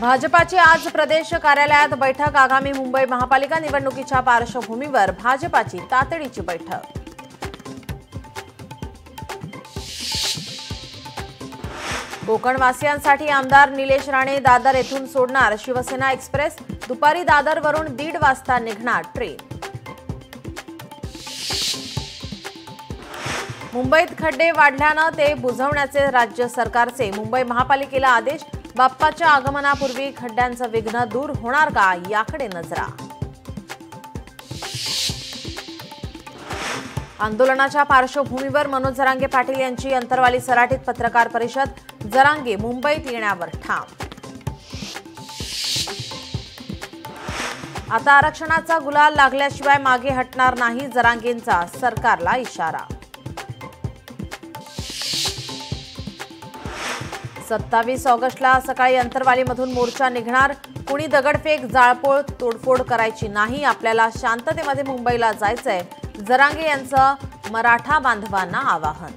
भाजपाची आज प्रदेश कार्यालयात बैठक। आगामी मुंबई महापालिका निवडणुकीच्या पार्श्वभूमीवर भाजपाची तातडीची बैठक। कोकणवासियांसाठी आमदार निलेश राणे दादर येथून सोडणार शिवसेना एक्सप्रेस। दुपारी दादरवरून 1:30 वाजता निघणार ट्रेन। मुंबईत खड्डे वाढल्यानं ते बुजवण्याचे राज्य सरकारचे मुंबई महापालिकेला आदेश। बाप्पाच्या आगमनापूर्वी खड्ड्यांचं विघ्न दूर होणार का याकडे नजरा। आंदोलनाच्या पार्श्वभूमीवर मनोज जरांगे पाटील यांची अंतरवाली सराटीत पत्रकार परिषद। जरांगे मुंबईत येण्यावर ठाम। आता आरक्षणाचा गुलाल लागल्याशिवाय मागे हटणार नाही, जरांगेंचा सरकारला इशारा। 27 ऑगस्टला सकाळी अंतरवालीमधून मोर्चा निघणार। कुणी दगडफेक जाळपोळ तोडफोड करायची नाही, आपल्याला शांततेमध्ये मुंबईला जायचंय, जरांगे यांचं मराठा बांधवांना आवाहन।